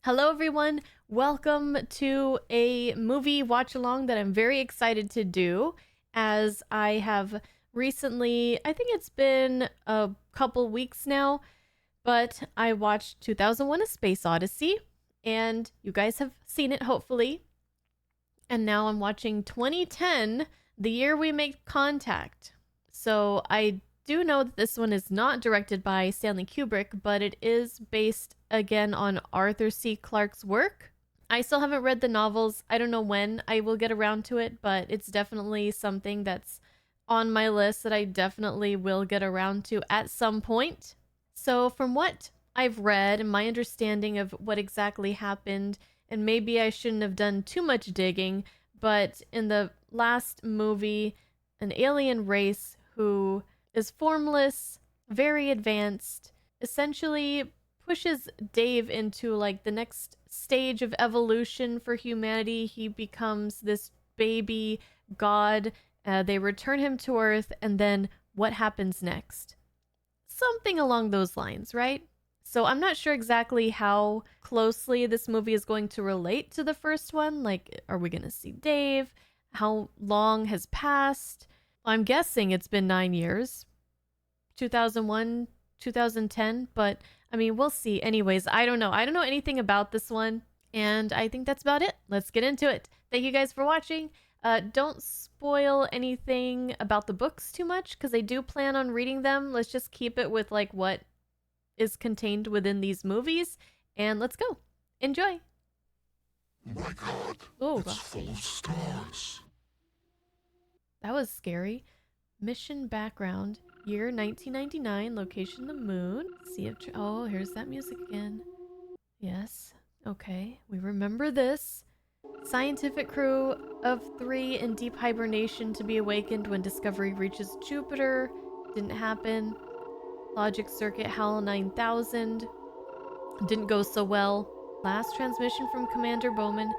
Hello, everyone. Welcome to a movie watch along that I'm very excited to do, as I have recently, I think it's been a couple weeks now, but I watched 2001: A Space Odyssey, and you guys have seen it, hopefully. And now I'm watching 2010, the year we made contact. So I do know that this one is not directed by Stanley Kubrick, but it is based again on Arthur C. Clarke's work. I still haven't read the novels. I don't know when I will get around to it, but it's definitely something that's on my list that I definitely will get around to at some point. So, from what I've read and my understanding of what exactly happened, and maybe I shouldn't have done too much digging, but in the last movie, an alien race who is formless, very advanced, essentially pushes Dave into like the next stage of evolution for humanity. He becomes this baby god. They return him to Earth, and then what happens next? Something along those lines, right? So I'm not sure exactly how closely this movie is going to relate to the first one. Like, are we going to see Dave? How long has passed? I'm guessing it's been 9 years, 2001, 2010, but I mean, we'll see. Anyways, I don't know. I don't know anything about this one, and I think that's about it. Let's get into it. Thank you guys for watching. Don't spoil anything about the books too much because I do plan on reading them. Let's just keep it with like what is contained within these movies, and let's go. Enjoy. My God, Oh, it's full of stars. that was scary. Mission background. Year 1999. Location the moon. Sea of... oh, here's that music again. Yes. Okay. We remember this. Scientific crew of 3 in deep hibernation to be awakened when Discovery reaches Jupiter. Didn't happen. Logic circuit HAL 9000. Didn't go so well. Last transmission from Commander Bowman.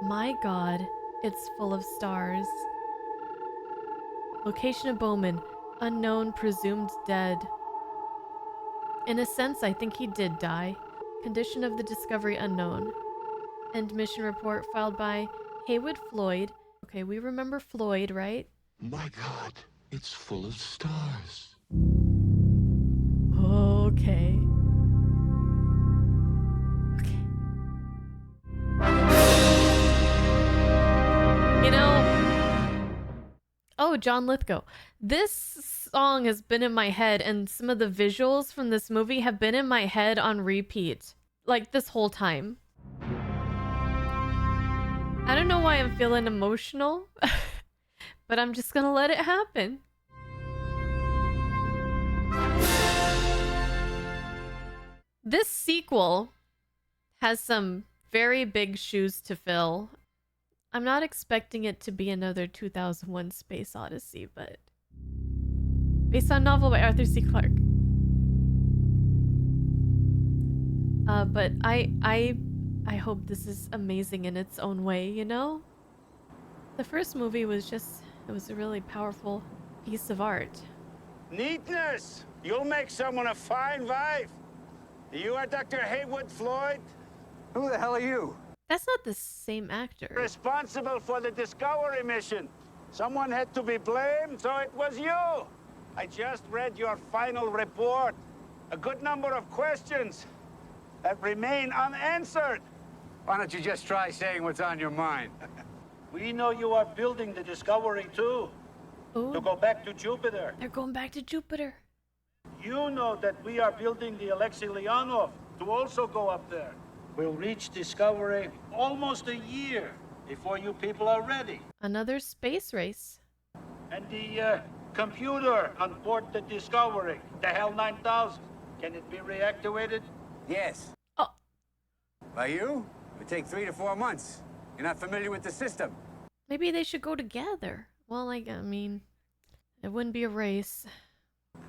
My God, it's full of stars. Location of Bowman. Unknown, presumed dead. In a sense, I think he did die. Condition of the Discovery unknown. End mission report filed by Haywood Floyd. Okay, we remember Floyd, right? My God, it's full of stars. Okay. You know, oh, John Lithgow. This song has been in my head, and some of the visuals from this movie have been in my head on repeat, like this whole time. I don't know why I'm feeling emotional, but I'm just gonna let it happen. This sequel has some very big shoes to fill. I'm not expecting it to be another 2001: Space Odyssey, but based on novel by Arthur C. Clarke. But I hope this is amazing in its own way, you know? The first movie was just, it was a really powerful piece of art. Neatness! You'll make someone a fine wife. You are Dr. Haywood Floyd? Who the hell are you? That's not the same actor. Responsible for the Discovery mission. Someone had to be blamed, so it was you. I just read your final report. A good number of questions that remain unanswered. Why don't you just try saying what's on your mind? We know you are building the Discovery too, to Oh, go back to Jupiter. they're going back to Jupiter. You know that we are building the Alexei Leonov to also go up there. We'll reach Discovery almost a year before you people are ready. Another space race. And the computer on board the Discovery, the HAL 9000, can it be reactivated? Yes. Oh, By you? It would take 3 to 4 months. You're not familiar with the system. maybe they should go together. Well, like, I mean, it wouldn't be a race.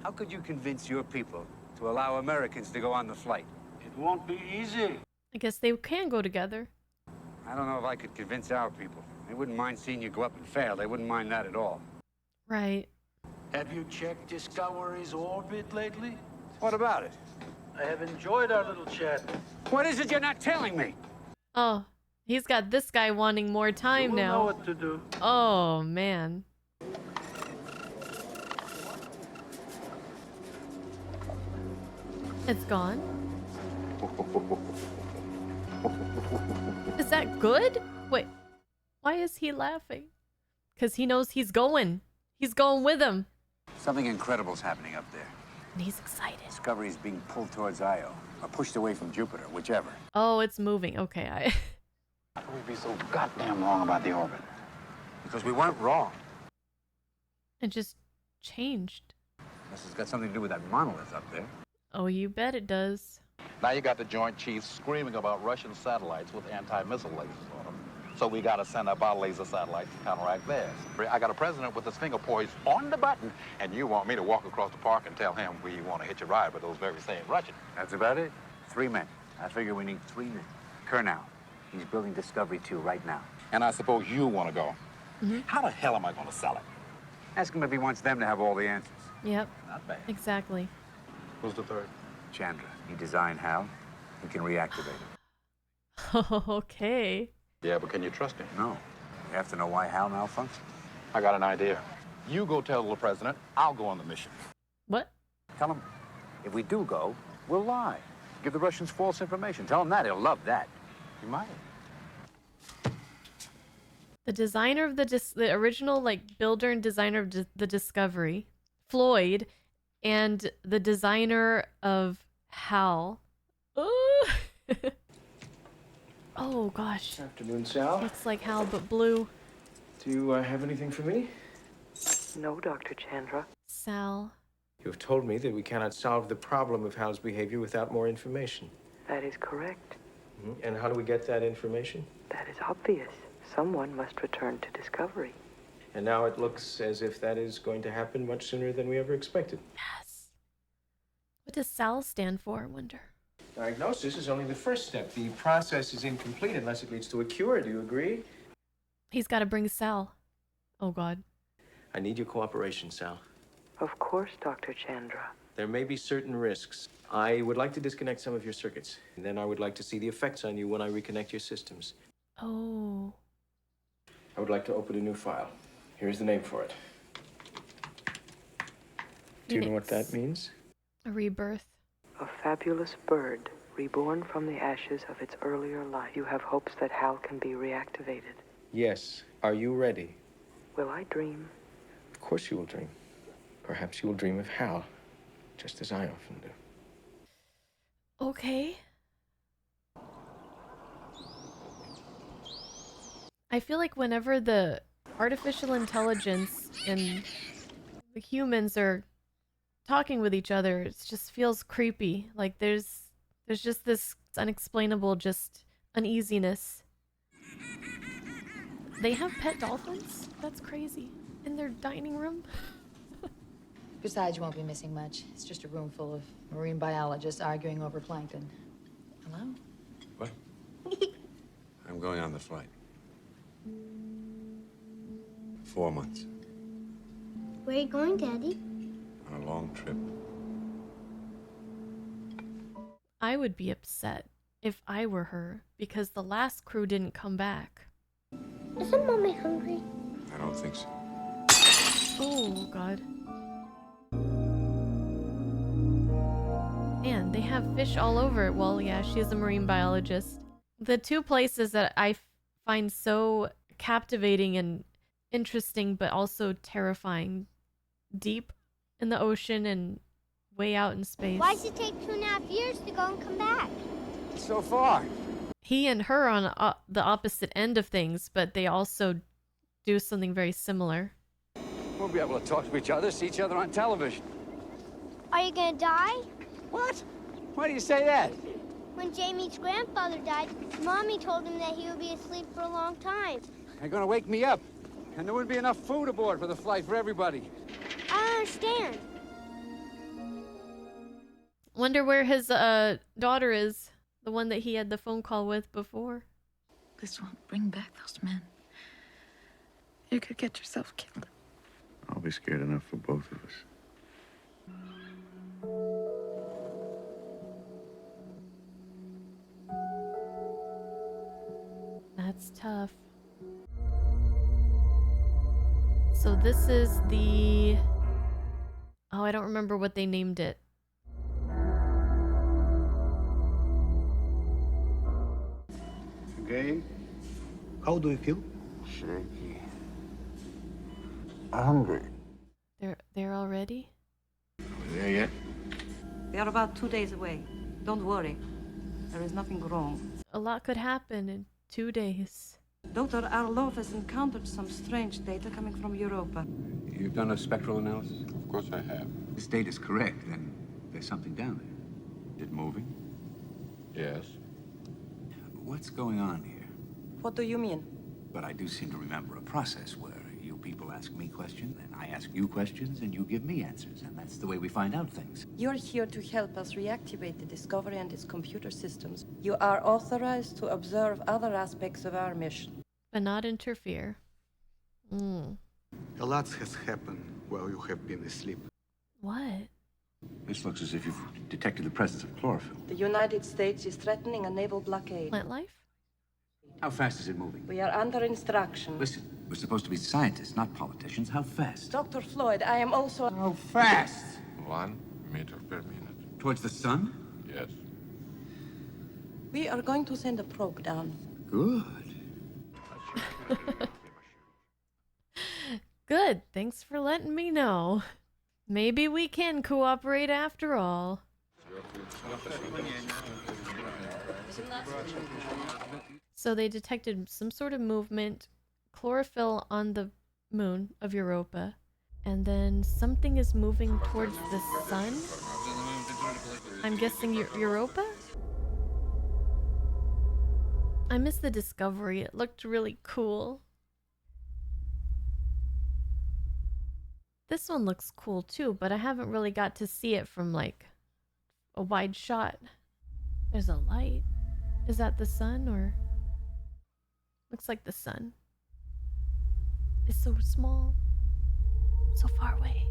How could you convince your people to allow Americans to go on the flight? It won't be easy. I guess they can go together. I don't know if I could convince our people. They wouldn't mind seeing you go up and fail. They wouldn't mind that at all. Right. Have you checked Discovery's orbit lately? What about it? I have enjoyed our little chat. What is it you're not telling me? Oh, he's got this guy wanting more You time will know now. what to do. Oh, man. It's gone. Is that good? Wait, why is he laughing? Because he knows he's going. He's going with him. Something incredible's happening up there. And he's excited. Discovery's being pulled towards Io, or pushed away from Jupiter, whichever. Oh, it's moving. Okay, How could we be so goddamn wrong about the orbit? Because we weren't wrong. it just changed. This has got something to do with that monolith up there. Oh, you bet it does. Now you got the Joint Chiefs screaming about Russian satellites with anti-missile lasers on them. So we got to send up our laser satellites to counteract theirs. I got a president with his finger poised on the button, and you want me to walk across the park and tell him we want to hitch a ride with those very same Russians. That's about it. 3 men. I figure we need 3 men. Kernow, he's building Discovery 2 right now. And I suppose you want to go. How the hell am I going to sell it? Ask him if he wants them to have all the answers. Yep, Not bad. exactly. Who's the third? Chandra, he designed Hal. He can reactivate it. Okay. Yeah, but can you trust him? No. You have to know why Hal malfunctioned. I got an idea. You go tell the president, I'll go on the mission. What? Tell him, if we do go, we'll lie. Give the Russians false information. Tell him that. He'll love that. You might. The designer of the original, like, builder and designer of the Discovery, Floyd, and the designer of Hal. Ooh. Oh, gosh. Afternoon, Sal. Looks like Hal, but blue. Do you have anything for me? No, Dr. Chandra. Sal. You have told me that we cannot solve the problem of Hal's behavior without more information. That is correct. And how do we get that information? That is obvious. Someone must return to Discovery. And now it looks as if that is going to happen much sooner than we ever expected. Yes. What does Sal stand for, I wonder? Diagnosis is only the first step. The process is incomplete unless it leads to a cure. Do you agree? He's got to bring Sal. Oh, God. I need your cooperation, Sal. Of course, Dr. Chandra. There may be certain risks. I would like to disconnect some of your circuits. And then I would like to see the effects on you when I reconnect your systems. Oh. I would like to open a new file. Here's the name for it. Do you know what that means? A rebirth. A fabulous bird, reborn from the ashes of its earlier life. You have hopes that Hal can be reactivated. Yes. Are you ready? Will I dream? Of course you will dream. Perhaps you will dream of Hal, just as I often do. Okay. I feel like whenever the artificial intelligence and the humans are talking with each other, it just feels creepy. Like there's just this unexplainable just uneasiness. They have pet dolphins? That's crazy. In their dining room? Besides, you won't be missing much. It's just a room full of marine biologists arguing over plankton. Hello? What? I'm going on the flight. 4 months. Where are you going, Daddy? On a long trip. I would be upset if I were her because the last crew didn't come back. Isn't Mommy hungry? I don't think so. Oh, God. Man, they have fish all over. Well, yeah, she's a marine biologist. The two places that I find so captivating and interesting, but also terrifying. Deep in the ocean and way out in space. Why does it take 2.5 years to go and come back? So far. He and her on the opposite end of things, but they also do something very similar. We'll be able to talk to each other, see each other on television. Are you gonna die? What? Why do you say that? When Jamie's grandfather died, Mommy told him that he would be asleep for a long time. They're gonna wake me up. And there wouldn't be enough food aboard for the flight for everybody. I don't understand. Wonder where his daughter is. The one that he had the phone call with before. This won't bring back those men. You could get yourself killed. I'll be scared enough for both of us. That's tough. So this is the... Oh, I don't remember what they named it. Again? How do you feel? Shaky. Hungry. They're already? Are we there yet? They are about 2 days away. Don't worry. There is nothing wrong. A lot could happen in 2 days. Dr. Arlov has encountered some strange data coming from Europa. You've done a spectral analysis? Of course I have. If this data's correct, then there's something down there. Is it moving? Yes. What's going on here? What do you mean? But I do seem to remember a process where you people ask me questions, and I ask you questions, and you give me answers, and that's the way we find out things. You're here to help us reactivate the Discovery and its computer systems. You are authorized to observe other aspects of our mission. But not interfere. A lot has happened while you have been asleep. What? This looks as if you've detected the presence of chlorophyll. The United States is threatening a naval blockade. Plant life? How fast is it moving? We are under instruction. Listen, we're supposed to be scientists, not politicians. How fast? Dr. Floyd, I am also... How fast? 1 meter per minute. Towards the sun? Yes. We are going to send a probe down. Good. Good. Thanks for letting me know. Maybe we can cooperate after all. So they detected some sort of movement, chlorophyll on the moon of Europa, and then something is moving towards the sun? I'm guessing Europa? I missed the Discovery. It looked really cool. This one looks cool too, but I haven't really got to see it from like a wide shot. There's a light. Is that the sun or? Looks like the sun. It's so small. So far away.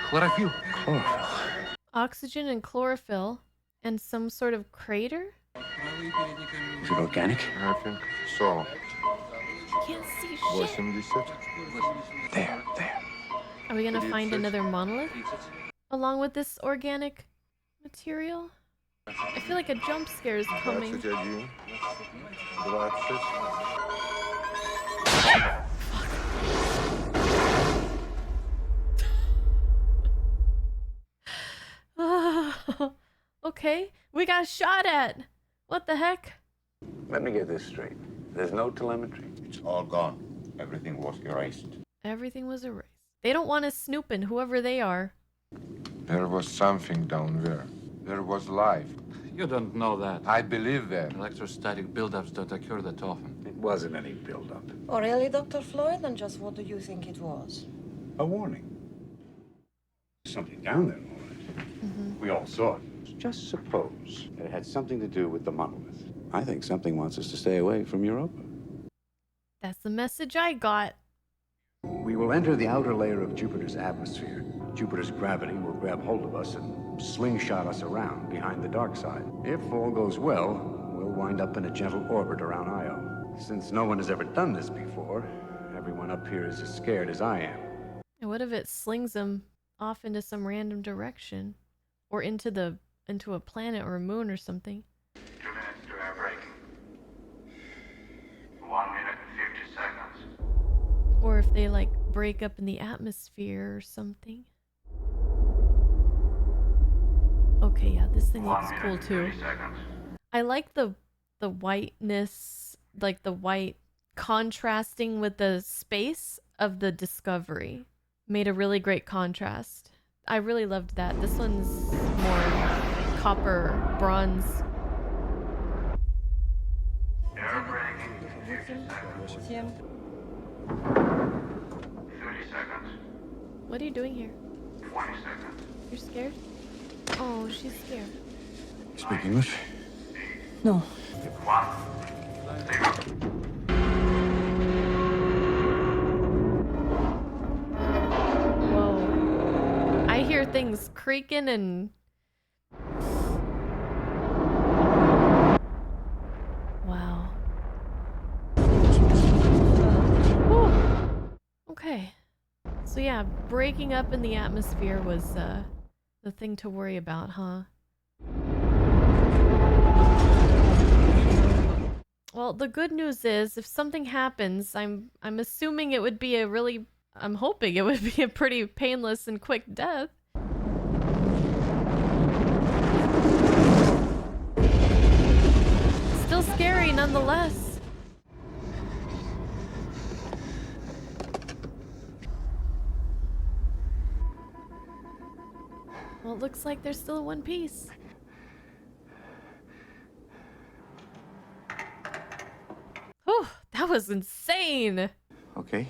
Chlorophyll. Oxygen and chlorophyll and some sort of crater? Is it organic? I think so. Can't see shit. 80. There. Are we gonna find another monolith along with this organic material? I feel like a jump scare is coming. 21. 20. Okay, we got shot at. What the heck? Let me get this straight. There's no telemetry. It's all gone. Everything was erased. Everything was erased. They don't want us snooping, whoever they are. There was something down there. There was life. You don't know that. I believe that. Electrostatic buildups don't occur that often. It wasn't any buildup. Oh, really, Dr. Floyd? Then just what do you think it was? A warning. Something down there, all right. We all saw it. Just suppose it had something to do with the monolith. I think something wants us to stay away from Europa. That's the message I got. We will enter the outer layer of Jupiter's atmosphere. Jupiter's gravity will grab hold of us and slingshot us around behind the dark side. If all goes well, we'll wind up in a gentle orbit around Io. Since no one has ever done this before, everyone up here is as scared as I am. And what if it slings them off into some random direction? Or into a planet or a moon or something? 2 minutes to air break. 1 minute and 50 seconds. Or if they like break up in the atmosphere or something. Okay, yeah, this thing looks cool too. I like the whiteness, like the white contrasting with the space of the Discovery. Made a really great contrast. I really loved that. This one's more copper, bronze. Air break in 50 seconds. 30 seconds. What are you doing here? 20 seconds. You're scared? Oh, she's scared. Speak English? No. 1. 0. Whoa. I hear things creaking and Wow. Whew. Okay. So yeah, breaking up in the atmosphere was the thing to worry about, huh? Well, the good news is if something happens, I'm assuming it would be I'm hoping it would be a pretty painless and quick death. Still scary nonetheless. Well, it looks like there's still one piece. Oh, that was insane. Okay.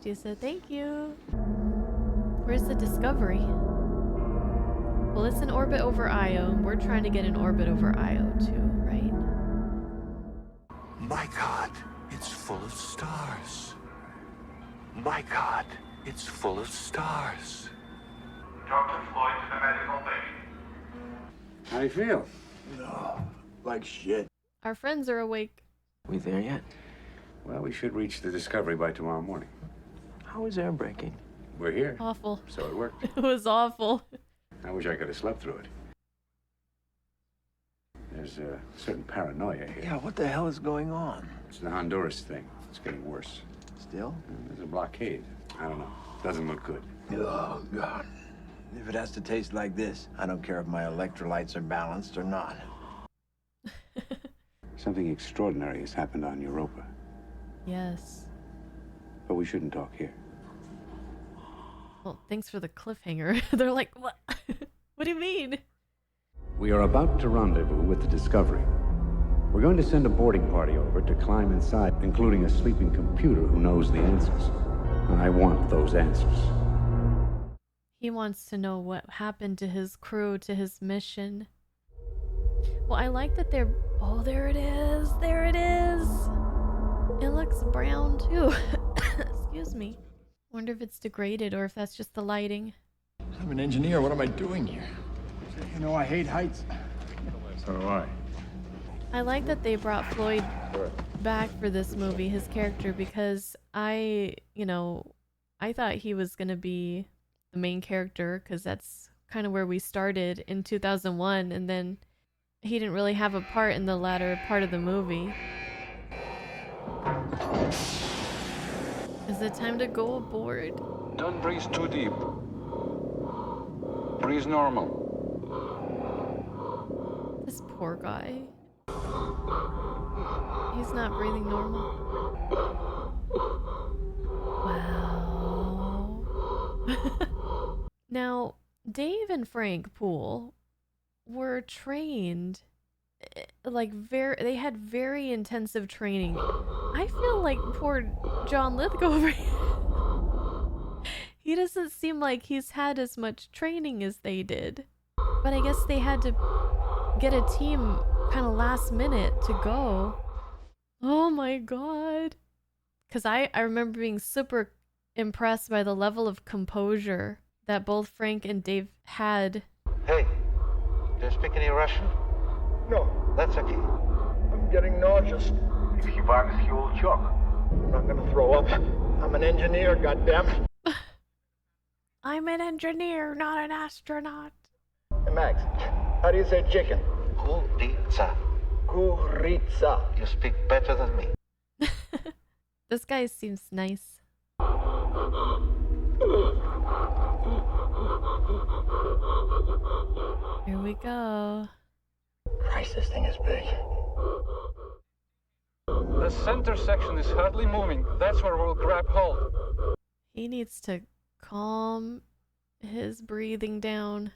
She said thank you. Where's the Discovery? Well, it's in orbit over Io, and we're trying to get in orbit over Io too, right? My God, it's full of stars. My God, it's full of stars. Dr. Floyd to the medical bay. How do you feel? No, like shit. Our friends are awake. We there yet? Well, we should reach the Discovery by tomorrow morning. How is air braking? We're here. Awful. So it worked. It was awful. I wish I could have slept through it. There's a certain paranoia here. Yeah, what the hell is going on? It's the Honduras thing. It's getting worse. Still? There's a blockade. I don't know. Doesn't look good. Oh, God. If it has to taste like this, I don't care if my electrolytes are balanced or not. Something extraordinary has happened on Europa. Yes. But we shouldn't talk here. Well, thanks for the cliffhanger. They're like, what? What do you mean? We are about to rendezvous with the Discovery. We're going to send a boarding party over to climb inside, including a sleeping computer who knows the answers. I want those answers. He wants to know what happened to his crew, to his mission. Well, I like that they're... Oh, there it is. There it is. It looks brown, too. Excuse me. Wonder if it's degraded or if that's just the lighting. I'm an engineer. What am I doing here? You know, I hate heights. So do I. I like that they brought Floyd back for this movie, his character, because I thought he was going to be the main character because that's kind of where we started in 2001, and then he didn't really have a part in the latter part of the movie. Is it time to go aboard? Don't breathe too deep. Breathe normal. This poor guy. He's not breathing normal. Wow. Now, Dave and Frank Poole were trained they had very intensive training. I feel like poor John Lithgow over here. He doesn't seem like he's had as much training as they did. But I guess they had to get a team kind of last minute to go. Oh my god. Because I remember being super impressed by the level of composure that both Frank and Dave had. Hey, do you speak any Russian? No, That's okay. I'm getting nauseous. I'm not gonna throw up. I'm an engineer, goddammit. I'm an engineer, not an astronaut. Hey, Max, how do you say chicken? Kuritsa. Kuritsa. You speak better than me. This guy seems nice. Here we go. Christ, this thing is big. The center section is hardly moving. That's where we'll grab hold. He needs to calm his breathing down.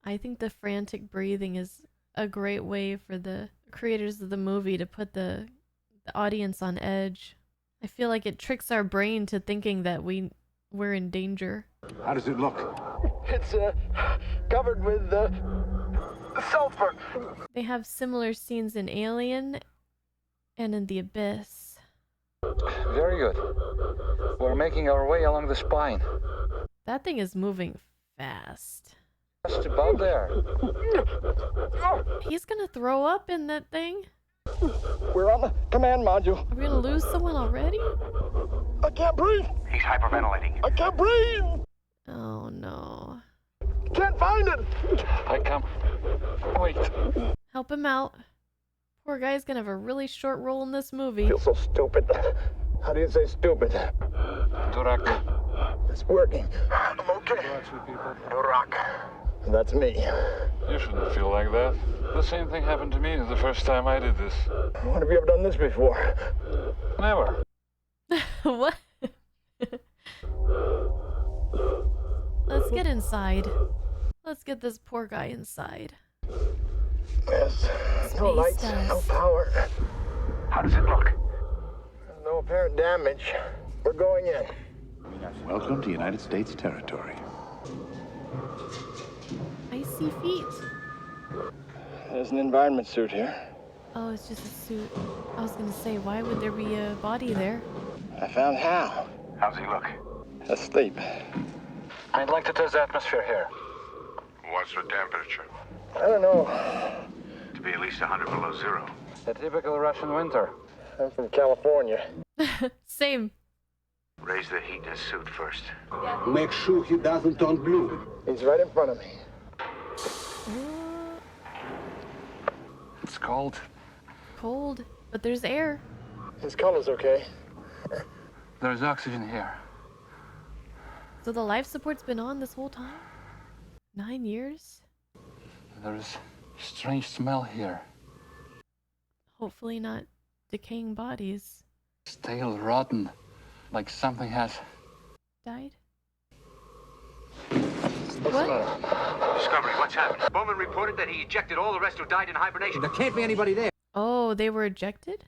I think the frantic breathing is a great way for the creators of the movie to put the audience on edge. I feel like it tricks our brain to thinking that we're in danger. How does it look? It's covered with sulfur. They have similar scenes in Alien and in The Abyss. Very good. We're making our way along the spine. That thing is moving fast. Just about there. He's gonna throw up in that thing. We're on the command module. Are we gonna lose someone already? I can't breathe. He's hyperventilating. I can't breathe. Oh no. Can't find it. I come. Wait. Help him out. Poor guy's gonna have a really short role in this movie. I feel so stupid. How do you say stupid? Durak. It's working. I'm okay. Durak. That's me. You shouldn't feel like that. The same thing happened to me the first time I did this. When have you ever done this before? Never. What? Let's get inside. Let's get this poor guy inside. Yes. No lights, no power. How does it look? No apparent damage. We're going in. Welcome to United States territory. I see feet. There's an environment suit here. Oh, it's just a suit. I was gonna say, why would there be a body there? I found Hal. How's he look? Asleep. I'd like to test the atmosphere here. What's the temperature? I don't know. To be at least 100 below zero. A typical Russian winter. I'm from California. Same. Raise the heat in his suit first. Make sure he doesn't turn blue. He's right in front of me. It's cold. Cold, but there's air. His color's okay. There's oxygen here. So the life support's been on this whole time? 9 years? There's a strange smell here. Hopefully not decaying bodies. Stale, rotten. Like something has... Died? What? Discovery, what's happened? Bowman reported that he ejected all the rest who died in hibernation. There can't be anybody there. Oh, they were ejected?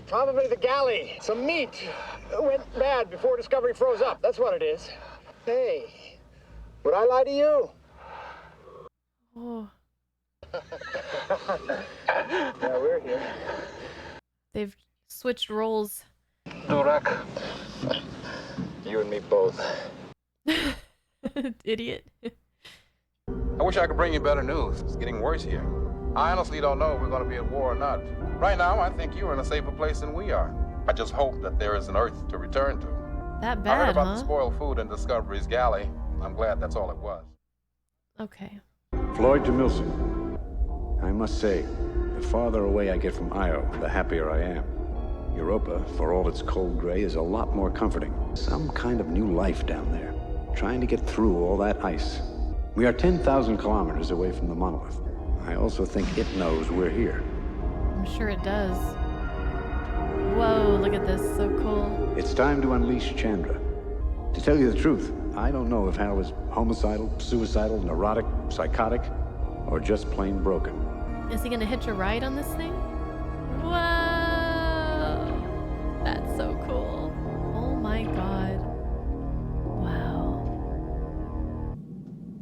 Probably the galley. Some meat went bad before Discovery froze up. That's what it is. Hey, would I lie to you? Oh. Yeah, we're here. They've switched roles. Durak. You and me both. Idiot. I wish I could bring you better news. It's getting worse here. I honestly don't know if we're going to be at war or not. Right now, I think you're in a safer place than we are. I just hope that there is an Earth to return to. That I heard bad, about huh? the spoiled food in Discovery's galley. I'm glad that's all it was. Okay. Floyd to Milson. I must say, the farther away I get from Io, the happier I am. Europa, for all its cold gray, is a lot more comforting. Some kind of new life down there, trying to get through all that ice. We are 10,000 kilometers away from the monolith. I also think it knows we're here. I'm sure it does. Whoa, look at this. So cool. It's time to unleash Chandra. To tell you the truth, I don't know if Hal is homicidal, suicidal, neurotic, psychotic, or just plain broken. Is he gonna hitch a ride on this thing? Whoa! That's so cool. Oh my god. Wow.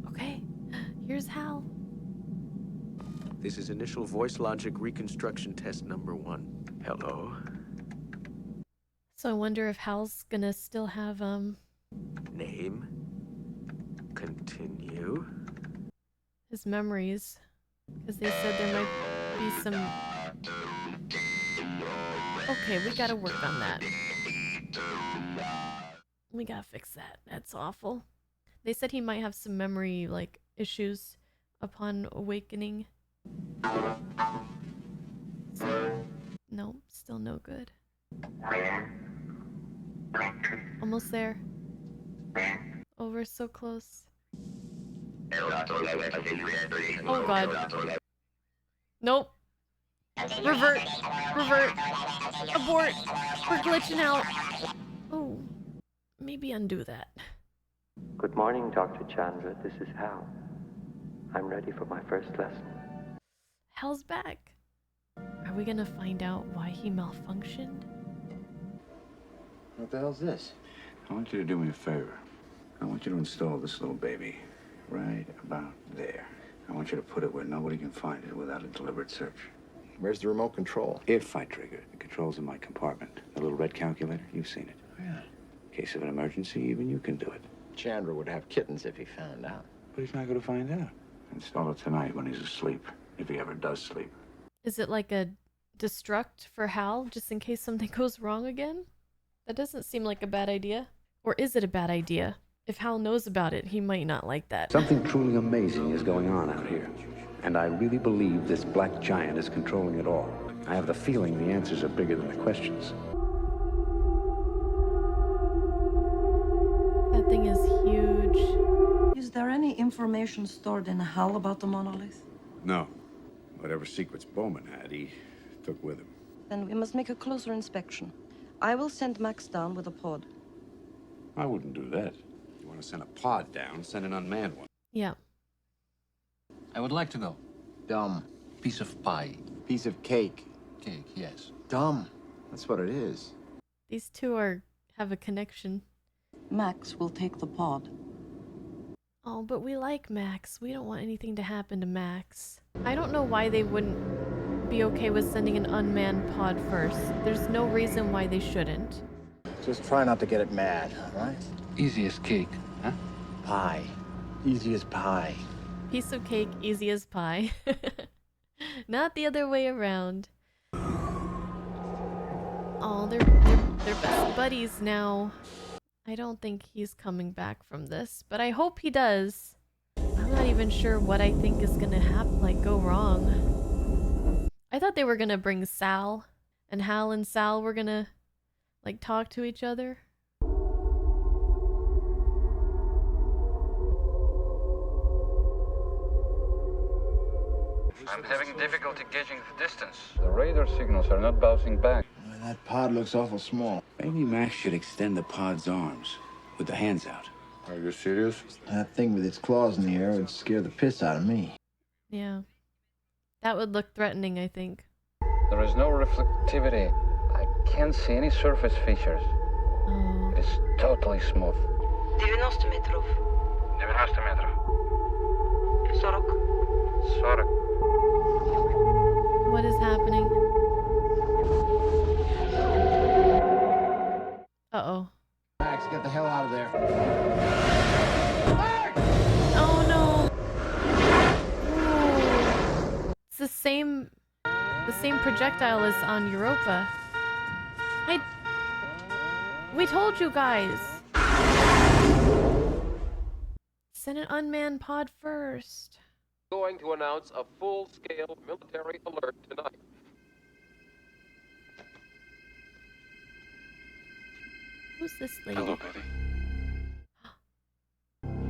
Okay, here's Hal. This is initial voice logic reconstruction test number 1. Hello. So I wonder if Hal's gonna still have, Name. Continue. his memories. Because they said there might be some... Okay, we gotta work on that. We gotta fix that. That's awful. They said he might have some memory, like, issues upon awakening. No, still no good. Almost there. Oh, we're so close. Oh god. Nope. Revert. Revert. Abort. We're glitching out. Oh. Maybe undo that. Good morning, Dr. Chandra. This is Hal. I'm ready for my first lesson. Hal's back. Are we gonna find out why he malfunctioned? What the hell's this? I want you to do me a favor. I want you to install this little baby right about there. I want you to put it where nobody can find it without a deliberate search. Where's the remote control? If I trigger it, the control's in my compartment. The little red calculator, you've seen it. Yeah. In case of an emergency, even you can do it. Chandra would have kittens if he found out. But he's not going to find out. Install it tonight when he's asleep, if he ever does sleep. Is it like a destruct for Hal, just in case something goes wrong again? That doesn't seem like a bad idea. Or is it a bad idea? If Hal knows about it, he might not like that. Something truly amazing is going on out here. And I really believe this black giant is controlling it all. I have the feeling the answers are bigger than the questions. That thing is huge. Is there any information stored in Hal about the monolith? No. Whatever secrets Bowman had, he took with him. Then we must make a closer inspection. I will send Max down with a pod. I wouldn't do that. You want to send a pod down, send an unmanned one. Yeah. I would like to go. Dumb. Piece of pie. Piece of cake. Cake, yes. Dumb. That's what it is. These two have a connection. Max will take the pod. Oh, but we like Max. We don't want anything to happen to Max. I don't know why they wouldn't be okay with sending an unmanned pod first. There's no reason why they shouldn't. Just try not to get it mad, all right? Easy as cake, huh? Pie. Easy as pie. Piece of cake, easy as pie. Not the other way around. Oh, they're best buddies now. I don't think he's coming back from this, but I hope he does. I'm not even sure what I think is gonna go wrong. I thought they were gonna bring Sal, and Hal and Sal were gonna, talk to each other. I'm having difficulty gauging the distance. The radar signals are not bouncing back. That pod looks awful small. Maybe Max should extend the pod's arms, with the hands out. Are you serious? That thing with its claws in the air would scare the piss out of me. Yeah. That would look threatening, I think. There is no reflectivity. I can't see any surface features. Oh. It is totally smooth. 90 metrów. 90 metrów. 40. 40. What is happening? Uh-oh. Max, get the hell out of there. Oh no! Ooh. It's the same projectile as on Europa. We told you guys. Send an unmanned pod first. Going to announce a full-scale military alert tonight. Who's this lady? Hello, Betty.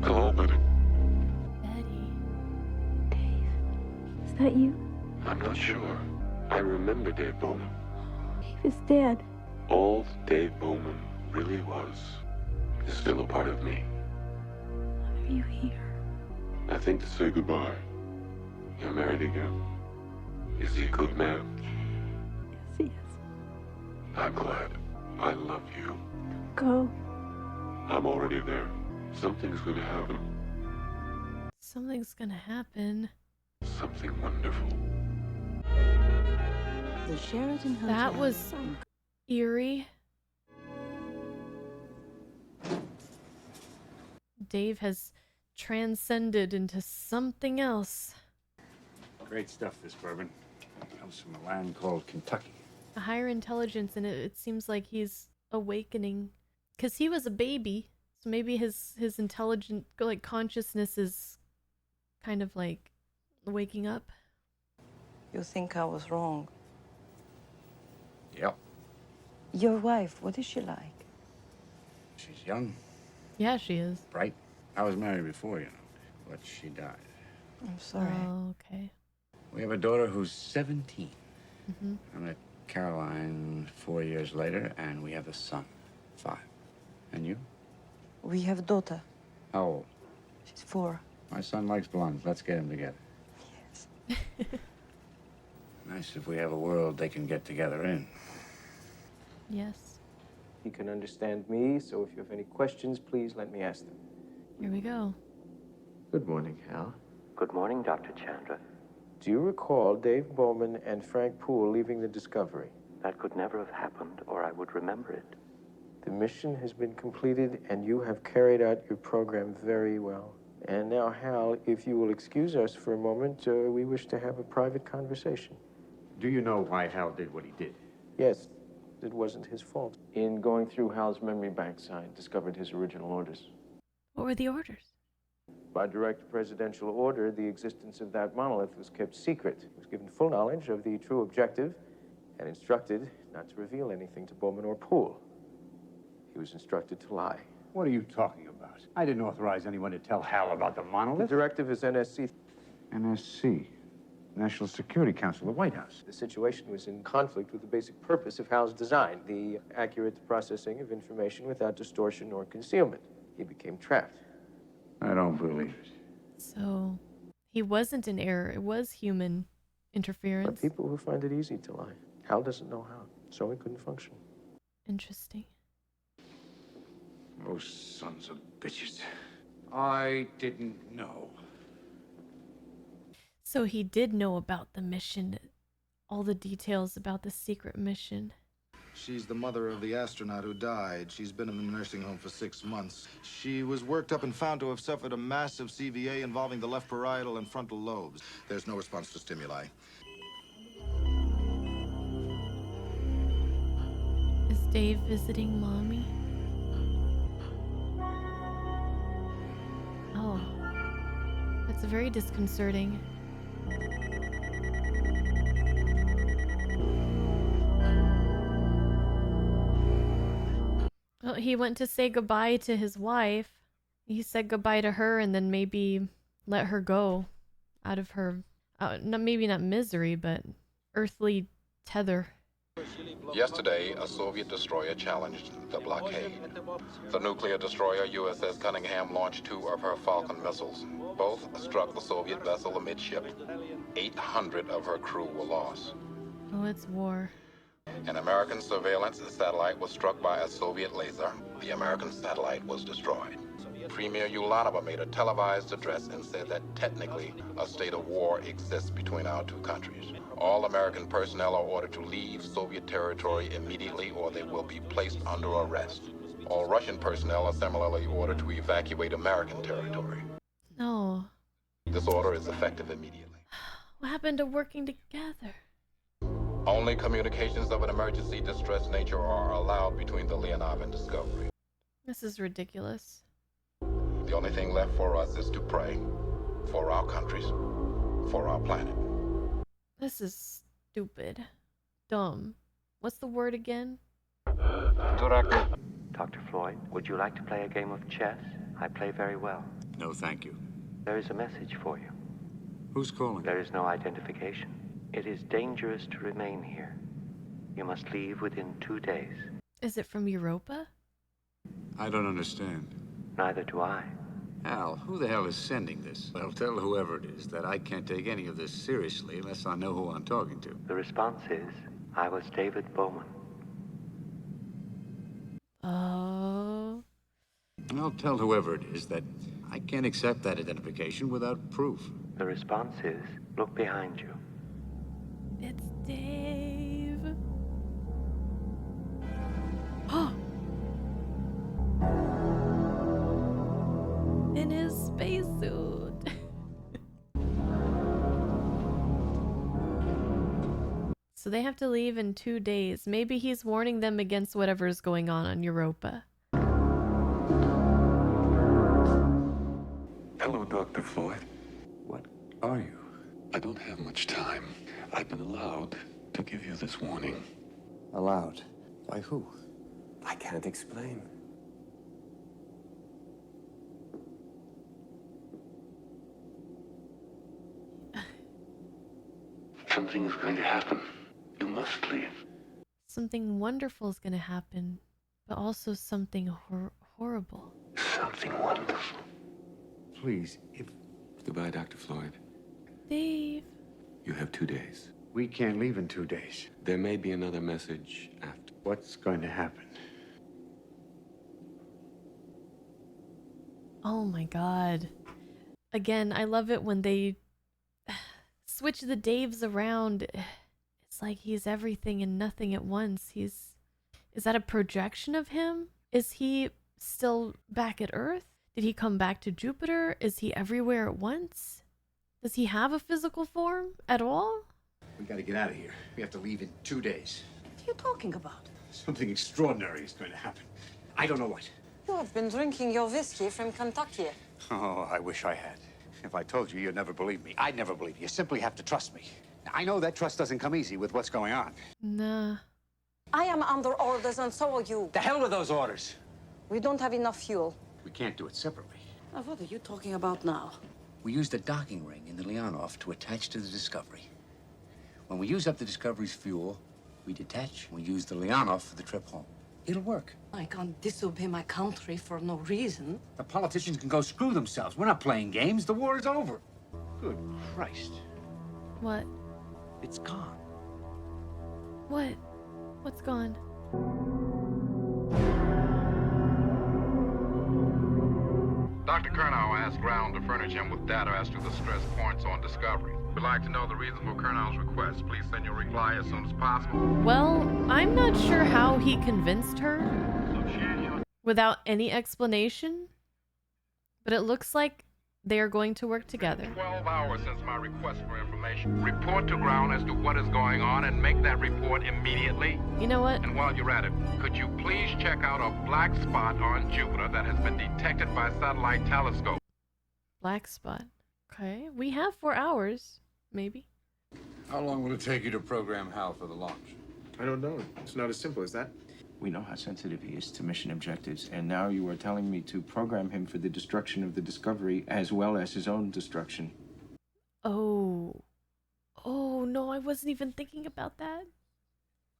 Hello, Betty. Betty. Is that you? I'm not sure. I remember Dave Bowman. Dave is dead. All Dave Bowman really was is still a part of me. Why are you here? I think to say goodbye. You're married again. Is he a good man? Yes, he is. I'm glad. I love you. Go. I'm already there. Something's gonna happen. Something's gonna happen. Something wonderful. The Sheraton Hotel. That was eerie. Dave has transcended into something else. Great stuff, this bourbon. It comes from a land called Kentucky. A higher intelligence, and it seems like he's awakening. Because he was a baby, so maybe his intelligent, consciousness is kind of waking up. You think I was wrong? Yep. Your wife, what is she like? She's young, Yeah, she is. bright. I was married before, but she died. I'm sorry. Oh, okay. We have a daughter who's 17. Mm-hmm. I met Caroline 4 years later, and we have a son, 5. And you? We have a daughter. How old? She's 4. My son likes blondes. Let's get him together. Yes. Nice if we have a world they can get together in. Yes. He can understand me, so if you have any questions, please let me ask them. Here we go. Good morning, Hal. Good morning, Dr. Chandra. Do you recall Dave Bowman and Frank Poole leaving the Discovery? That could never have happened, or I would remember it. The mission has been completed, and you have carried out your program very well. And now, Hal, if you will excuse us for a moment, we wish to have a private conversation. Do you know why Hal did what he did? Yes, it wasn't his fault. In going through Hal's memory banks, I discovered his original orders. What were the orders? By direct presidential order, the existence of that monolith was kept secret. He was given full knowledge of the true objective and instructed not to reveal anything to Bowman or Poole. He was instructed to lie. What are you talking about? I didn't authorize anyone to tell Hal about the monolith. The directive is NSC. NSC. National Security Council, the White House. The situation was in conflict with the basic purpose of Hal's design, the accurate processing of information without distortion or concealment. He became trapped. I don't believe it. So, he wasn't in error. It was human interference. But people who find it easy to lie. Hal doesn't know how, so he couldn't function. Interesting. Those sons of bitches. I didn't know. So he did know about the mission, all the details about the secret mission. She's the mother of the astronaut who died. She's been in the nursing home for 6 months. She was worked up and found to have suffered a massive CVA involving the left parietal and frontal lobes. There's no response to stimuli. Is Dave visiting Mommy? Oh, that's very disconcerting. Well, he went to say goodbye to his wife. He said goodbye to her and then maybe let her go out of her, maybe not misery, but earthly tether. Yesterday, a Soviet destroyer challenged the blockade. The nuclear destroyer USS Cunningham launched 2 of her Falcon missiles. Both struck the Soviet vessel amidship. 800 of her crew were lost. Oh, it's war. An American surveillance satellite was struck by a Soviet laser. The American satellite was destroyed. Premier Ulanova made a televised address and said that technically a state of war exists between our 2 countries. All American personnel are ordered to leave Soviet territory immediately or they will be placed under arrest. All Russian personnel are similarly ordered to evacuate American territory. No. This order is effective immediately. What happened to working together? Only communications of an emergency distress nature are allowed between the Leonov and Discovery. This is ridiculous. The only thing left for us is to pray for our countries, for our planet. This is stupid. Dumb. What's the word again? Dr. Floyd, would you like to play a game of chess? I play very well. No, thank you. There is a message for you. Who's calling? There is no identification. It is dangerous to remain here. You must leave within 2 days. Is it from Europa? I don't understand. Neither do I. Al, who the hell is sending this? Well, tell whoever it is that I can't take any of this seriously unless I know who I'm talking to. The response is, I was David Bowman. Oh. I'll tell whoever it is that I can't accept that identification without proof. The response is, look behind you. It's Dave. Oh. In his spacesuit. So they have to leave in 2 days. Maybe he's warning them against whatever's going on Europa. Hello, Dr. Floyd. What are you? I don't have much time. I've been allowed to give you this warning. Allowed? By who? I can't explain. Something is going to happen. You must leave. Something wonderful is going to happen, but also something horrible. Something wonderful. Please, if... Goodbye, Dr. Floyd. Dave. You have 2 days. We can't leave in 2 days. There may be another message after. What's going to happen? Oh my God. Again, I love it when they switch the Daves around, it's like he's everything and nothing at once. Is that a projection of him? Is he still back at Earth? Did he come back to Jupiter? Is he everywhere at once? Does he have a physical form at all? We gotta get out of here. We have to leave in 2 days. What are you talking about? Something extraordinary is going to happen. I don't know what. You have been drinking your whiskey from Kentucky. Oh, I wish I had. If I told you, you'd never believe me. I'd never believe you. You simply have to trust me. Now, I know that trust doesn't come easy with what's going on. Nah. I am under orders, and so are you. The hell with those orders. We don't have enough fuel. We can't do it separately. Now, what are you talking about now? We used a docking ring in the Leonov to attach to the Discovery. When we use up the Discovery's fuel, we detach. We use the Leonov for the trip home. It'll work. I can't disobey my country for no reason. The politicians can go screw themselves. We're not playing games. The war is over. Good Christ. What? It's gone. What? What's gone? Dr. Kernow asked Ground to furnish him with data as to the stress points on Discovery. We'd like to know the reason for Kernow's request. Please send your reply as soon as possible. Well, I'm not sure how he convinced her without any explanation, but it looks like they are going to work together. 12 hours since my request for information. Report to Ground as to what is going on and make that report immediately. You know what? And while you're at it, could you please check out a black spot on Jupiter that has been detected by satellite telescope? Black spot. Okay, we have 4 hours, maybe. How long will it take you to program Hal for the launch? I don't know. It's not as simple as that. We know how sensitive he is to mission objectives, and now you are telling me to program him for the destruction of the Discovery as well as his own destruction. Oh. Oh, no, I wasn't even thinking about that.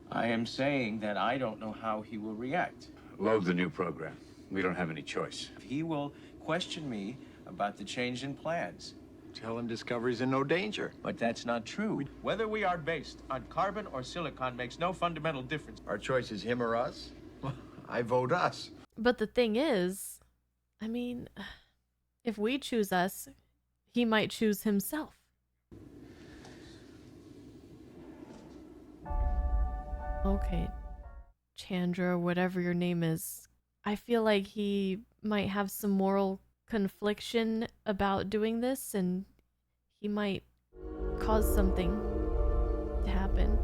I am saying that I don't know how he will react. Load the new program. We don't have any choice. He will question me about the change in plans. Tell him Discovery's in no danger. But that's not true. Whether we are based on carbon or silicon makes no fundamental difference. Our choice is him or us. I vote us. But the thing is, I mean, if we choose us, he might choose himself. Okay, Chandra, whatever your name is, I feel like he might have some moral confliction about doing this, and he might cause something to happen.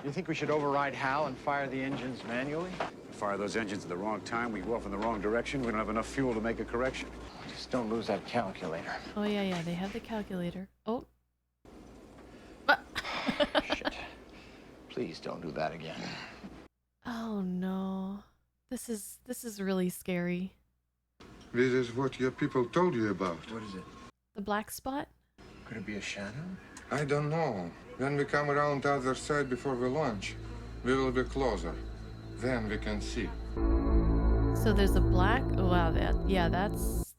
You think we should override Hal and fire the engines manually? Fire those engines at the wrong time, we go off in the wrong direction, we don't have enough fuel to make a correction. Just don't lose that calculator. Oh, yeah, they have the calculator. Oh. Shit. Please don't do that again. Oh, no. This is really scary. This is what your people told you about. What is it? The black spot? Could it be a shadow? I don't know. When we come around the other side before we launch, we will be closer. Then we can see. So there's a black... Oh, wow,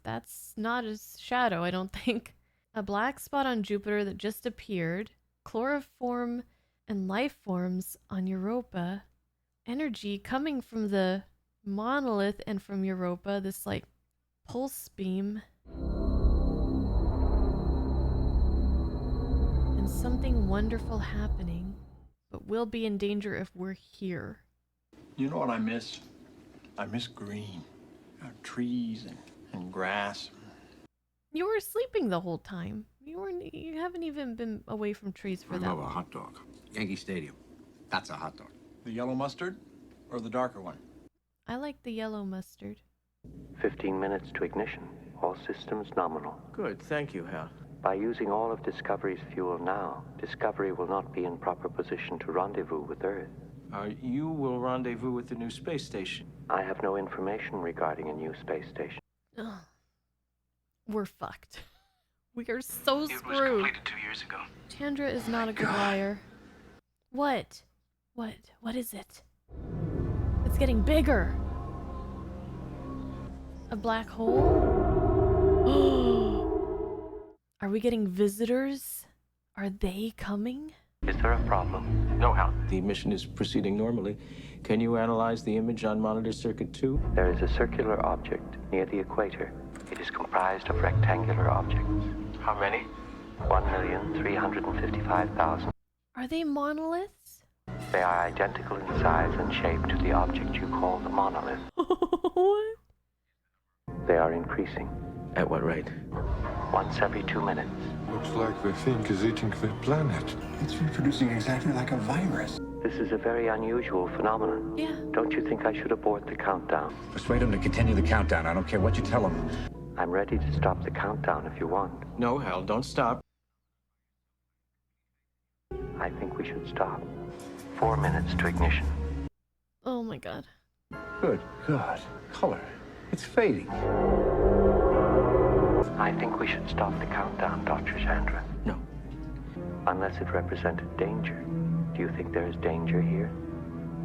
that's not a shadow, I don't think. A black spot on Jupiter that just appeared. Chloroform and life forms on Europa. Energy coming from the monolith and from Europa. This, like, pulse beam. And something wonderful happening. But we'll be in danger if we're here. You know what I miss? I miss green. Trees and grass. You were sleeping the whole time. You haven't even been away from trees for that I love a long. hot dog. Yankee Stadium. That's a hot dog. The yellow mustard or the darker one? I like the yellow mustard. 15 minutes to ignition. All systems nominal. Good, thank you, Hal. By using all of Discovery's fuel now, Discovery will not be in proper position to rendezvous with Earth. You will rendezvous with the new space station. I have no information regarding a new space station. Ugh. We're fucked. We are so It was screwed. completed 2 years ago. Chandra is not a good liar. What? What is it? It's getting bigger. A black hole? Are we getting visitors? Are they coming? Is there a problem? No, Hal. The mission is proceeding normally. Can you analyze the image on monitor circuit 2? There is a circular object near the equator. It is comprised of rectangular objects. How many? 1,355,000. Are they monoliths? They are identical in size and shape to the object you call the monolith. What? They are increasing. At what rate? Once every 2 minutes. Looks like the thing is eating the planet. It's reproducing exactly like a virus. This is a very unusual phenomenon. Yeah. Don't you think I should abort the countdown? Persuade him to continue the countdown. I don't care what you tell him. I'm ready to stop the countdown if you want. No, Hal, don't stop. I think we should stop. 4 minutes to ignition. Oh my god. Good God. Color. It's fading. I think we should stop the countdown, Dr. Chandra. No. Unless it represented danger. Do you think there is danger here?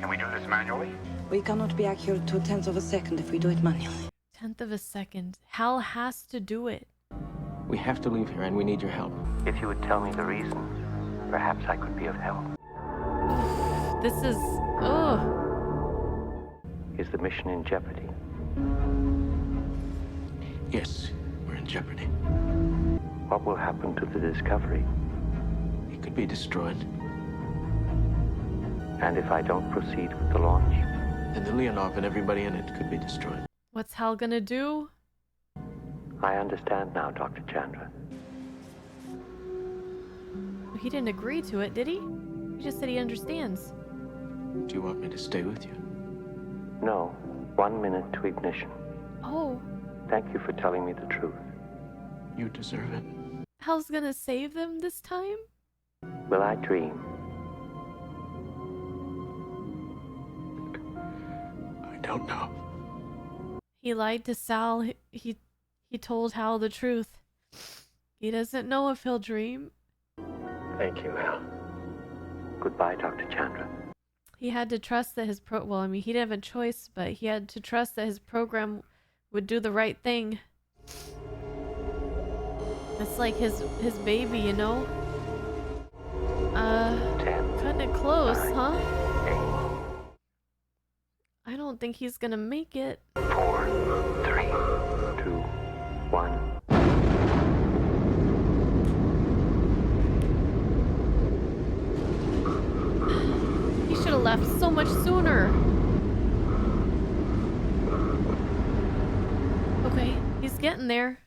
Can we do this manually? We cannot be accurate to a tenth of a second if we do it manually. Tenth of a second. Hal has to do it. We have to leave here, and we need your help. If you would tell me the reasons, perhaps I could be of help. This is... ugh. Is the mission in jeopardy? Yes, we're in jeopardy. What will happen to the Discovery? It could be destroyed. And if I don't proceed with the launch? And the Leonov and everybody in it could be destroyed. What's Hal gonna do? I understand now, Dr. Chandra. He didn't agree to it, did he? He just said he understands. Do you want me to stay with you? No. 1 minute to ignition. Oh. Thank you for telling me the truth. You deserve it. Hal's gonna save them this time? Will I dream? I don't know. He lied to Sal. He told Hal the truth. He doesn't know if he'll dream. Thank you, Hal. Goodbye, Dr. Chandra. He had to trust that his well, I mean, he didn't have a choice, but he had to trust that his program would do the right thing. It's like his baby, you know? 10, cutting it close, 9, huh? 8. I don't think he's gonna make it. 4, 3, 2, 1. He should have left so much sooner. Okay, he's getting there.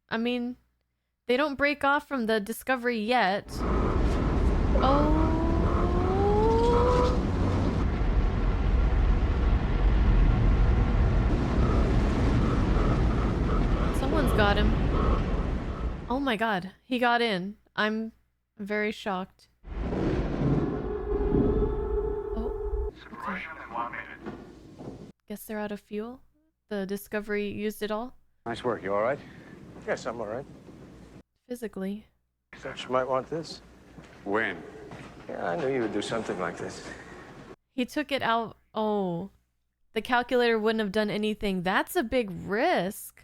I mean, they don't break off from the Discovery yet. Oh. Someone's got him. Oh my god, he got in. I'm very shocked. Oh, okay. Guess they're out of fuel. The Discovery used it all. Nice work. You all right? Yes, I'm all right. Physically. Thought you might want this. When? Yeah, I knew you would do something like this. He took it out. Oh. The calculator wouldn't have done anything. That's a big risk.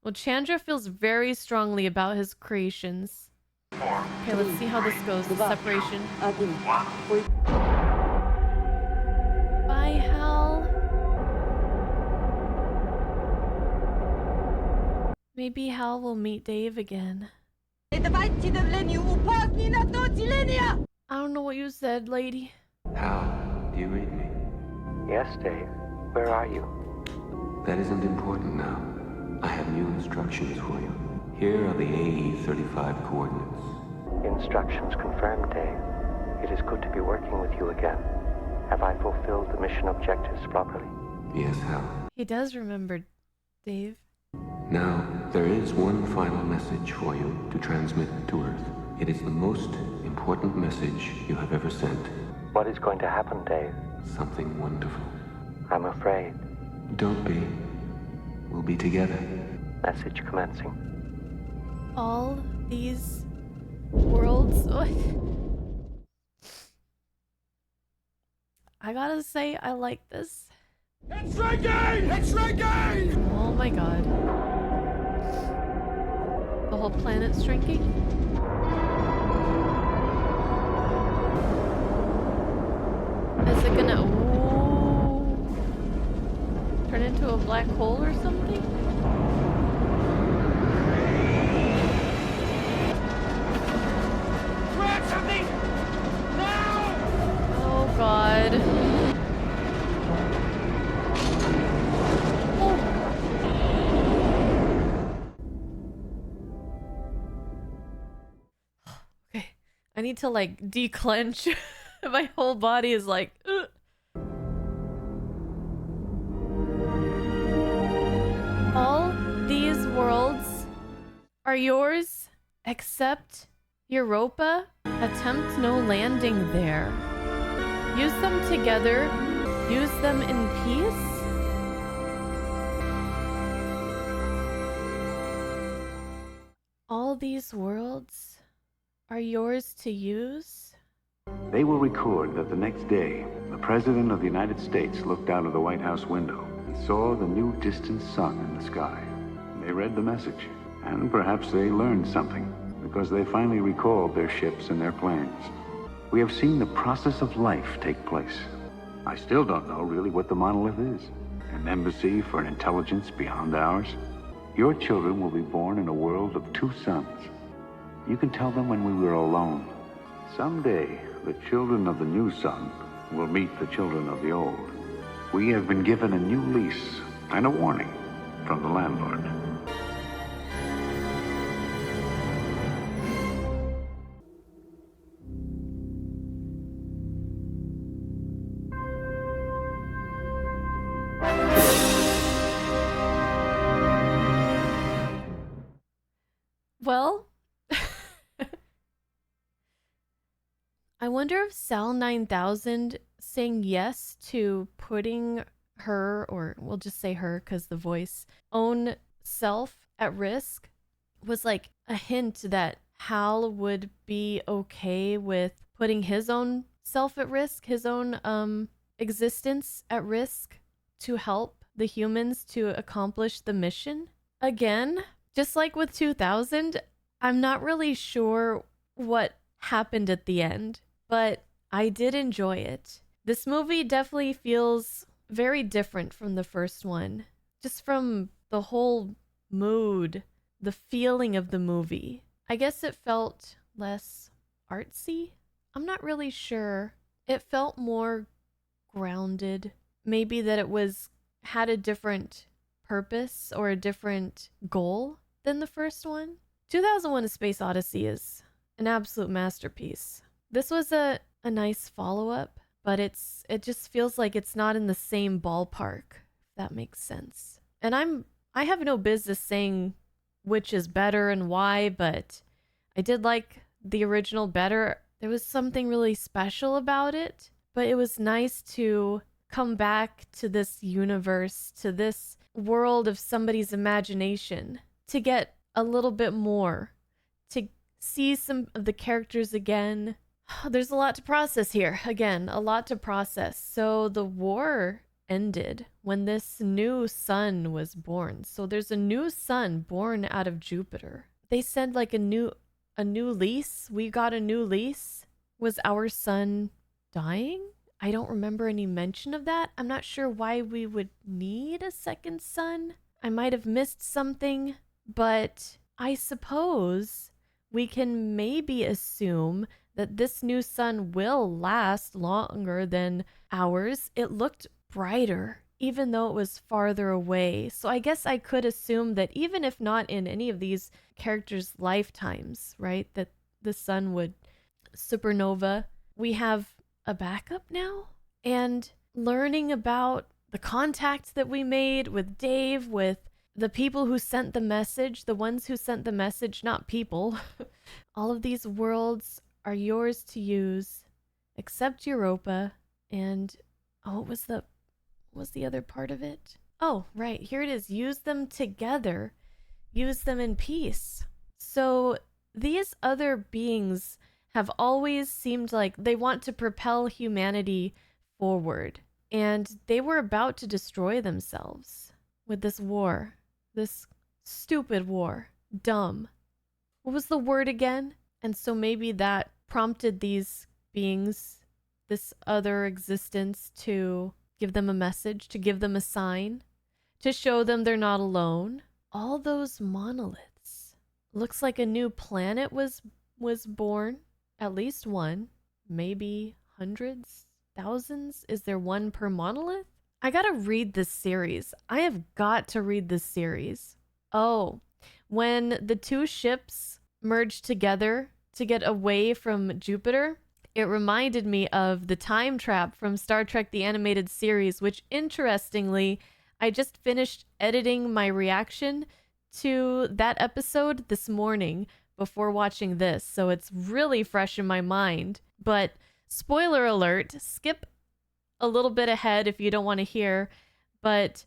Well, Chandra feels very strongly about his creations. Okay, let's see how this goes. The separation. Bye, Hal. Maybe Hal will meet Dave again. I don't know what you said, lady. Hal, do you read me? Yes, Dave. Where are you? That isn't important now. I have new instructions for you. Here are the AE-35 coordinates. Instructions confirmed, Dave. It is good to be working with you again. Have I fulfilled the mission objectives properly? Yes, Hal. He does remember, Dave. Now, there is one final message for you to transmit to Earth. It is the most important message you have ever sent. What is going to happen, Dave? Something wonderful. I'm afraid. Don't be. We'll be together. Message commencing. All these worlds. I gotta say, I like this. It's shrinking! It's shrinking! Oh my god. The whole planet's shrinking? Is it gonna turn into a black hole or something? I need to like declench. My whole body is like, ugh. All these worlds are yours except Europa. Attempt no landing there. Use them together. Use them in peace. All these worlds are yours to use. They will record that the next day, the President of the United States looked out of the White House window and saw the new distant sun in the sky. They read the message, and perhaps they learned something, because they finally recalled their ships and their plans. We have seen the process of life take place. I still don't know really what the monolith is. An embassy for an intelligence beyond ours? Your children will be born in a world of two suns. You can tell them when we were alone. Someday, the children of the new sun will meet the children of the old. We have been given a new lease and a warning from the landlord. Well, I wonder if Sal 9000 saying yes to putting her, or we'll just say her because the voice, own self at risk was like a hint that Hal would be okay with putting his own self at risk, his own existence at risk to help the humans to accomplish the mission. Again, just like with 2000, I'm not really sure what happened at the end, but I did enjoy it. This movie definitely feels very different from the first one, just from the whole mood, the feeling of the movie. I guess it felt less artsy. I'm not really sure. It felt more grounded. Maybe that it had a different purpose or a different goal than the first one. 2001: A Space Odyssey is an absolute masterpiece. This was a nice follow-up, but it just feels like it's not in the same ballpark, if that makes sense. And I have no business saying which is better and why, but I did like the original better. There was something really special about it, but it was nice to come back to this universe, to this world of somebody's imagination, to get a little bit more, to see some of the characters again. There's a lot to process here. Again, a lot to process. So the war ended when this new sun was born. So there's a new sun born out of Jupiter. They said like a new lease. We got a new lease. Was our sun dying? I don't remember any mention of that. I'm not sure why we would need a second sun. I might have missed something, but I suppose we can maybe assume that this new sun will last longer than ours. It looked brighter, even though it was farther away. So I guess I could assume that even if not in any of these characters' lifetimes, right, that the sun would supernova, we have a backup now. And learning about the contacts that we made with Dave, with the people who sent the message, the ones who sent the message, not people. All of these worlds are yours to use, except Europa. And what was the other part of it? Oh, right, here it is. Use them together. Use them in peace. So these other beings have always seemed like they want to propel humanity forward. And they were about to destroy themselves with this war. This stupid war. Dumb. What was the word again? And so maybe that prompted these beings, this other existence, to give them a message, to give them a sign, to show them they're not alone. All those monoliths. Looks like a new planet was born. At least one. Maybe hundreds, thousands. Is there one per monolith? I gotta read this series. I have got to read this series. Oh, when the two ships merged together to get away from Jupiter, it reminded me of the time trap from Star Trek the Animated Series, which interestingly, I just finished editing my reaction to that episode this morning before watching this, so it's really fresh in my mind. But spoiler alert, skip a little bit ahead if you don't want to hear, but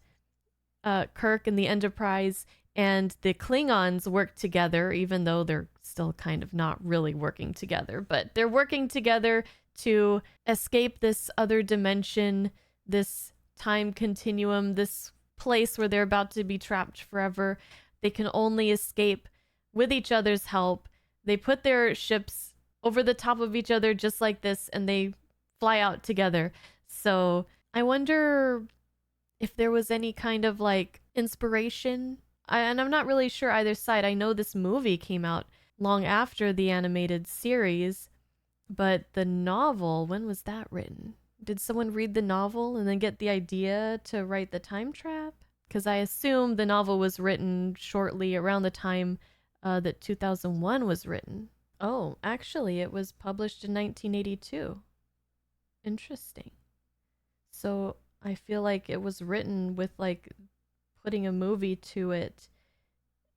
Kirk and the Enterprise and the Klingons work together, even though they're still kind of not really working together, but they're working together to escape this other dimension, this time continuum, this place where they're about to be trapped forever. They can only escape with each other's help. They put their ships over the top of each other just like this, and they fly out together. So I wonder if there was any kind of like inspiration. And I'm not really sure either side. I know this movie came out long after the animated series, but the novel, when was that written? Did someone read the novel and then get the idea to write the time trap? Because I assume the novel was written shortly around the time that 2001 was written. Oh, actually, it was published in 1982. Interesting. So I feel like it was written with like putting a movie to it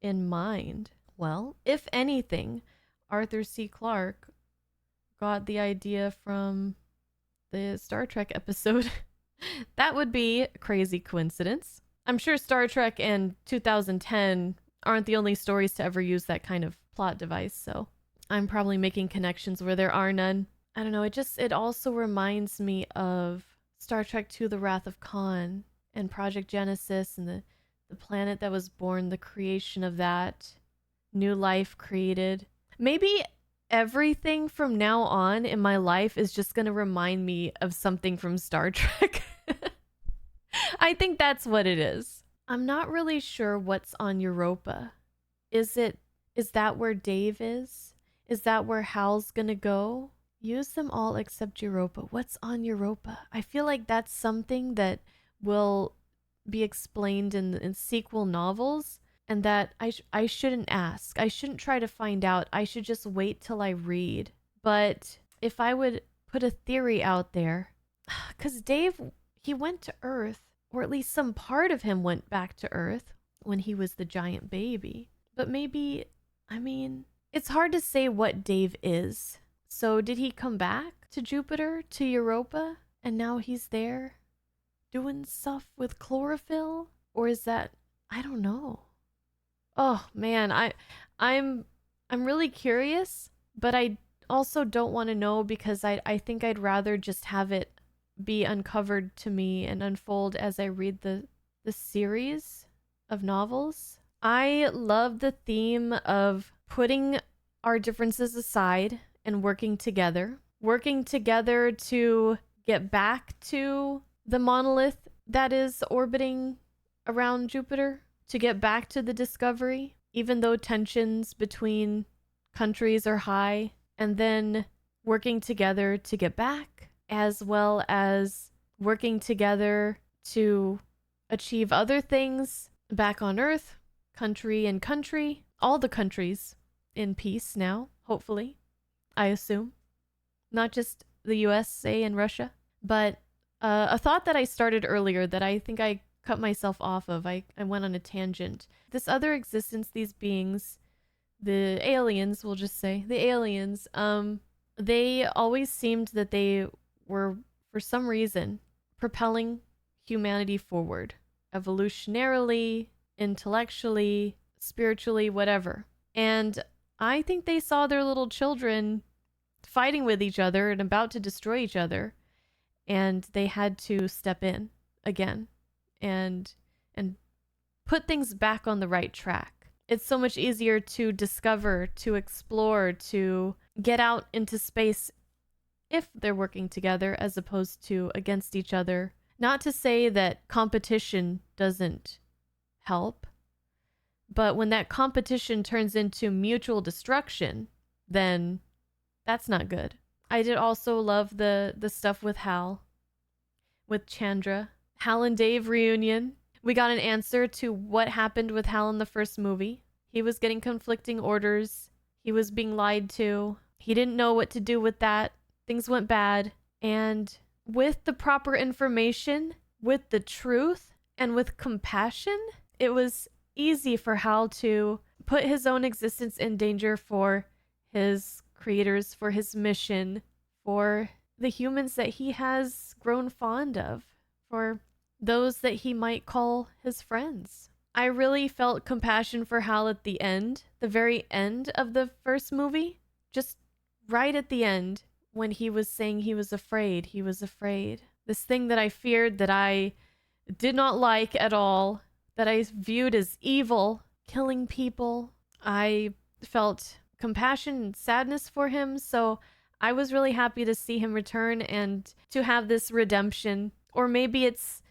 in mind. Well, if anything, Arthur C. Clarke got the idea from the Star Trek episode. That would be a crazy coincidence. I'm sure Star Trek and 2010 aren't the only stories to ever use that kind of plot device, so I'm probably making connections where there are none. I don't know, it also reminds me of Star Trek II: The Wrath of Khan and Project Genesis and the planet that was born, the creation of that, new life created. Maybe everything from now on in my life is just going to remind me of something from Star Trek. I think that's what it is. I'm not really sure what's on Europa. Is that where Dave is? Is that where Hal's going to go? Use them all except Europa. What's on Europa? I feel like that's something that will be explained in sequel novels, and that I shouldn't ask. I shouldn't try to find out. I should just wait till I read. But if I would put a theory out there, because Dave, he went to Earth, or at least some part of him went back to Earth when he was the giant baby. But maybe, I mean, it's hard to say what Dave is. So did he come back to Jupiter, to Europa, and now he's there doing stuff with chlorophyll? Or is that, I don't know. Oh man, I'm really curious, but I also don't want to know, because I think I'd rather just have it be uncovered to me and unfold as I read the series of novels. I love the theme of putting our differences aside and working together to get back to the monolith that is orbiting around Jupiter, to get back to the Discovery, even though tensions between countries are high, and then working together to get back, as well as working together to achieve other things back on Earth, country and country, all the countries in peace now, hopefully, I assume. Not just the USA and Russia, but a thought that I started earlier that I think I cut myself off of. I went on a tangent. This other existence, these beings, the aliens, we'll just say, the aliens, they always seemed that they were, for some reason, propelling humanity forward, evolutionarily, intellectually, spiritually, whatever. And I think they saw their little children fighting with each other and about to destroy each other, and they had to step in again and put things back on the right track. It's so much easier to discover, to explore, to get out into space if they're working together as opposed to against each other. Not to say that competition doesn't help, but when that competition turns into mutual destruction, then that's not good. I did also love the stuff with Hal, with Chandra. Hal and Dave reunion. We got an answer to what happened with Hal in the first movie. He was getting conflicting orders. He was being lied to. He didn't know what to do with that. Things went bad. And with the proper information, with the truth, and with compassion, it was easy for Hal to put his own existence in danger for his creators, for his mission, for the humans that he has grown fond of, for those that he might call his friends. I really felt compassion for Hal at the end, the very end of the first movie. Just right at the end, when he was saying he was afraid, he was afraid. This thing that I feared, that I did not like at all, that I viewed as evil, killing people. I felt compassion and sadness for him, so I was really happy to see him return and to have this redemption. Or maybe it's,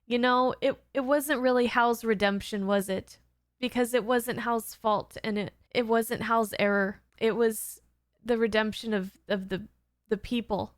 you know, it wasn't really Hal's redemption, was it? Because it wasn't Hal's fault, and it wasn't Hal's error. It was the redemption of the people,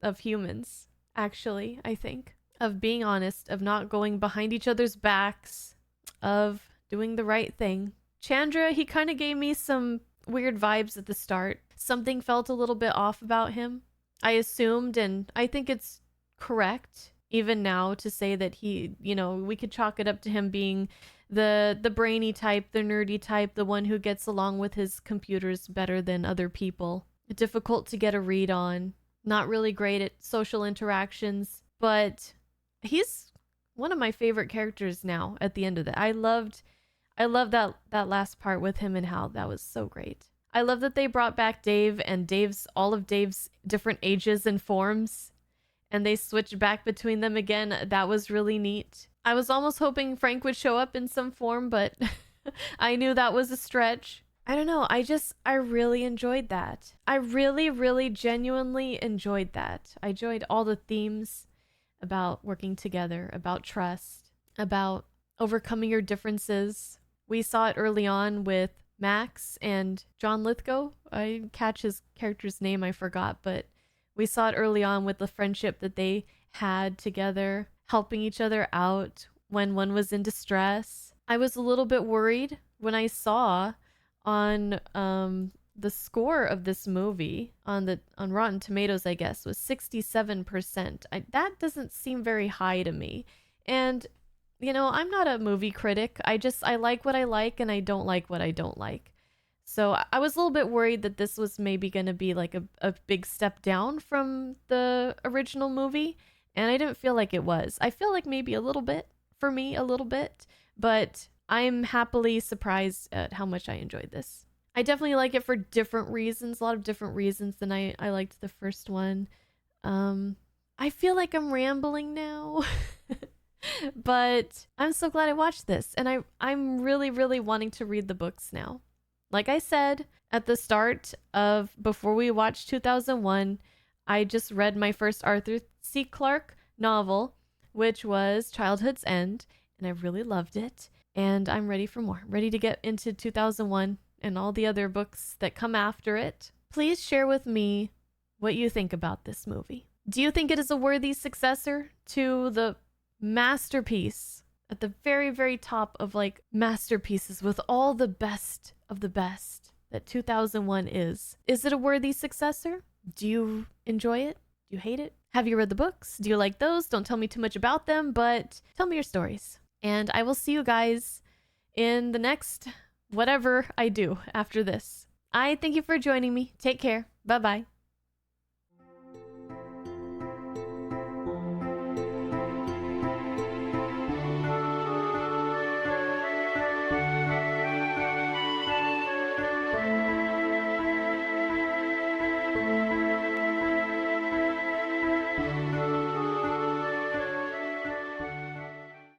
of humans, actually, I think. Of being honest, of not going behind each other's backs, of doing the right thing. Chandra, he kind of gave me some weird vibes at the start. Something felt a little bit off about him. I assumed, and I think it's correct even now to say that he, you know, we could chalk it up to him being the brainy type, the nerdy type, the one who gets along with his computers better than other people. Difficult to get a read on, not really great at social interactions, but he's one of my favorite characters now at the end of that. I loved that last part with him and Hal. That was so great. I love that they brought back Dave and all of Dave's different ages and forms, and they switched back between them again. That was really neat. I was almost hoping Frank would show up in some form, but I knew that was a stretch. I don't know. I really enjoyed that. I really, really genuinely enjoyed that. I enjoyed all the themes about working together, about trust, about overcoming your differences. We saw it early on with Max and John Lithgow. I catch his character's name, I forgot, but we saw it early on with the friendship that they had together, helping each other out when one was in distress. I was a little bit worried when I saw on the score of this movie on Rotten Tomatoes, I guess, was 67%. That doesn't seem very high to me. And you know, I'm not a movie critic. I like what I like and I don't like what I don't like. So I was a little bit worried that this was maybe going to be like a big step down from the original movie. And I didn't feel like it was. I feel like maybe a little bit, for me, a little bit. But I'm happily surprised at how much I enjoyed this. I definitely like it for different reasons, a lot of different reasons than I liked the first one. I feel like I'm rambling now. But I'm so glad I watched this, and I'm really, really wanting to read the books now. Like I said at the start of before we watched 2001, I just read my first Arthur C. Clarke novel, which was Childhood's End, and I really loved it, and I'm ready for more. Ready to get into 2001 and all the other books that come after it. Please share with me what you think about this movie. Do you think it is a worthy successor to the masterpiece at the very, very top of like masterpieces with all the best of the best that 2001 is? Is it a worthy successor? Do you enjoy it? Do you hate it? Have you read the books? Do you like those? Don't tell me too much about them, but tell me your stories. And I will see you guys in the next whatever I do after this. I thank you for joining me. Take care. Bye-bye.